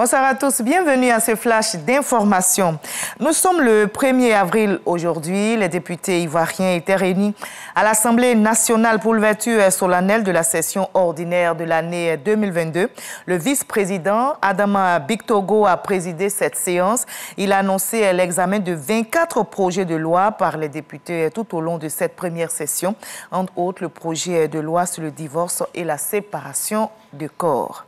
Bonsoir à tous, bienvenue à ce flash d'information. Nous sommes le 1er avril aujourd'hui. Les députés ivoiriens étaient réunis à l'Assemblée nationale pour l'ouverture solennelle de la session ordinaire de l'année 2022. Le vice-président Adama Bictogo a présidé cette séance. Il a annoncé l'examen de 24 projets de loi par les députés tout au long de cette première session. Entre autres, le projet de loi sur le divorce et la séparation de corps.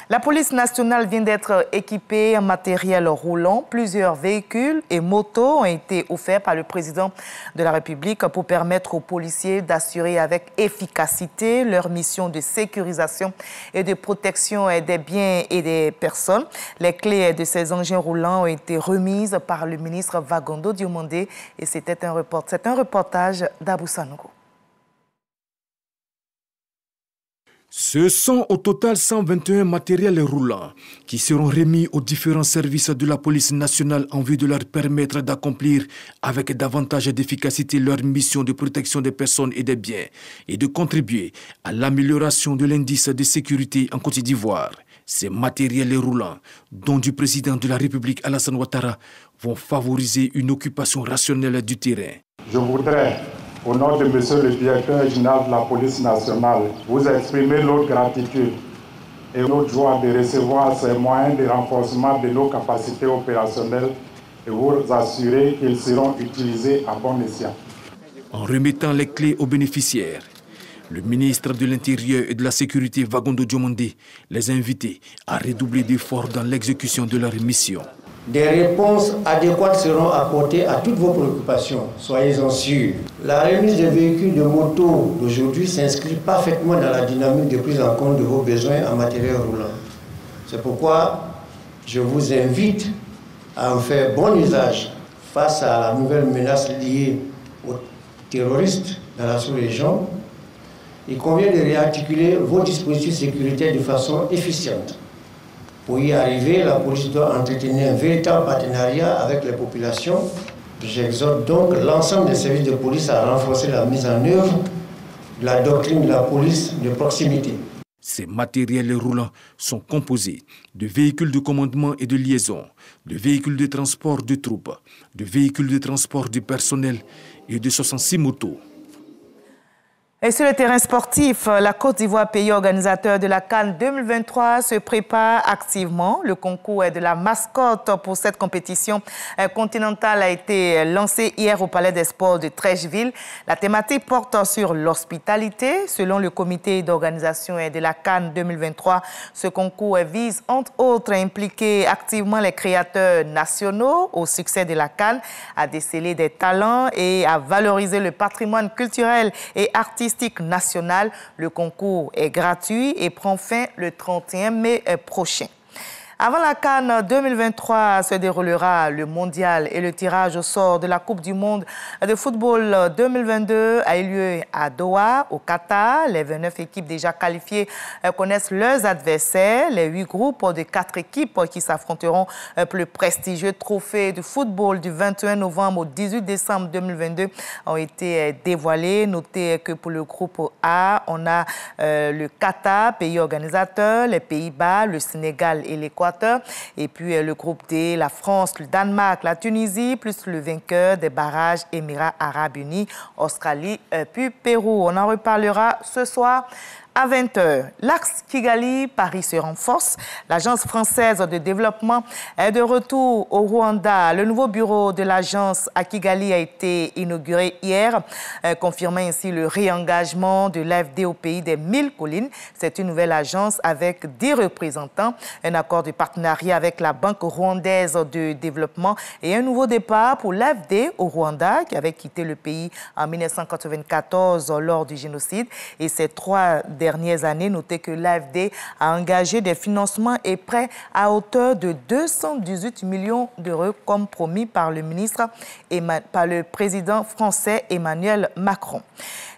La police nationale vient d'être équipée en matériel roulant. Plusieurs véhicules et motos ont été offerts par le président de la République pour permettre aux policiers d'assurer avec efficacité leur mission de sécurisation et de protection des biens et des personnes. Les clés de ces engins roulants ont été remises par le ministre Vagondo Diomandé et c'est un reportage d'Abou Sanogo. Ce sont au total 121 matériels roulants qui seront remis aux différents services de la police nationale en vue de leur permettre d'accomplir avec davantage d'efficacité leur mission de protection des personnes et des biens et de contribuer à l'amélioration de l'indice de sécurité en Côte d'Ivoire. Ces matériels roulants, dont du président de la République Alassane Ouattara, vont favoriser une occupation rationnelle du terrain. Je voudrais, au nom de Monsieur le Directeur général de la Police nationale, vous exprimer notre gratitude et notre joie de recevoir ces moyens de renforcement de nos capacités opérationnelles et vous assurer qu'ils seront utilisés à bon escient. En remettant les clés aux bénéficiaires, le ministre de l'Intérieur et de la Sécurité Vagondo Diomandé les invitait à redoubler d'efforts dans l'exécution de leur mission. Des réponses adéquates seront apportées à toutes vos préoccupations, soyez-en sûrs. La remise des véhicules de moto d'aujourd'hui s'inscrit parfaitement dans la dynamique de prise en compte de vos besoins en matériel roulant. C'est pourquoi je vous invite à en faire bon usage face à la nouvelle menace liée aux terroristes dans la sous-région. Il convient de réarticuler vos dispositifs sécuritaires de façon efficiente. Pour y arriver, la police doit entretenir un véritable partenariat avec les populations. J'exhorte donc l'ensemble des services de police à renforcer la mise en œuvre de la doctrine de la police de proximité. Ces matériels roulants sont composés de véhicules de commandement et de liaison, de véhicules de transport de troupes, de véhicules de transport du personnel et de 66 motos. Et sur le terrain sportif, la Côte d'Ivoire, pays organisateur de la CAN 2023, se prépare activement. Le concours de la mascotte pour cette compétition continentale a été lancé hier au Palais des Sports de Treichville. La thématique porte sur l'hospitalité. Selon le comité d'organisation de la CAN 2023, ce concours vise entre autres à impliquer activement les créateurs nationaux au succès de la CAN, à déceler des talents et à valoriser le patrimoine culturel et artistique national. Le concours est gratuit et prend fin le 31 mai prochain. Avant la CAN 2023 se déroulera le mondial et le tirage au sort de la Coupe du monde de football 2022 a eu lieu à Doha, au Qatar. Les 29 équipes déjà qualifiées connaissent leurs adversaires. Les 8 groupes de 4 équipes qui s'affronteront pour le prestigieux trophée du football du 21 novembre au 18 décembre 2022 ont été dévoilés. Notez que pour le groupe A, on a le Qatar, pays organisateur, les Pays-Bas, le Sénégal et l'Équateur. Et puis le groupe D, la France, le Danemark, la Tunisie, plus le vainqueur des barrages Émirats Arabes Unis, Australie, puis Pérou. On en reparlera ce soir à 20h. L'axe Kigali-Paris se renforce. L'Agence française de développement est de retour au Rwanda. Le nouveau bureau de l'agence à Kigali a été inauguré hier, confirmant ainsi le réengagement de l'AFD au pays des 1000 collines. C'est une nouvelle agence avec 10 représentants, un accord de partenariat avec la Banque rwandaise de développement et un nouveau départ pour l'AFD au Rwanda qui avait quitté le pays en 1994 lors du génocide. Et ces 3 dernières années, notez que l'AFD a engagé des financements et prêts à hauteur de 218 millions d'euros comme promis par le président français Emmanuel Macron.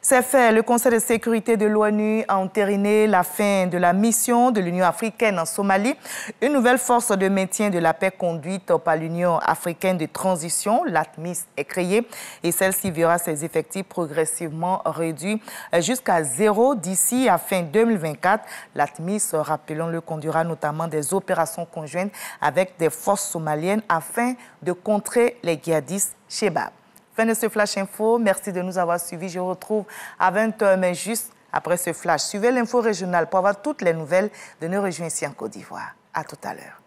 C'est fait, le Conseil de sécurité de l'ONU a entériné la fin de la mission de l'Union africaine en Somalie. Une nouvelle force de maintien de la paix conduite par l'Union africaine de transition, l'ATMIS, est créée et celle-ci verra ses effectifs progressivement réduits jusqu'à 0 d'ici à fin 2024. L'ATMIS, rappelons-le, conduira notamment des opérations conjointes avec des forces somaliennes afin de contrer les djihadistes Chebab. Fin de ce Flash Info. Merci de nous avoir suivis. Je vous retrouve à 20h, mais juste après ce flash. Suivez l'info régionale pour avoir toutes les nouvelles de nos régions ici en Côte d'Ivoire. À tout à l'heure.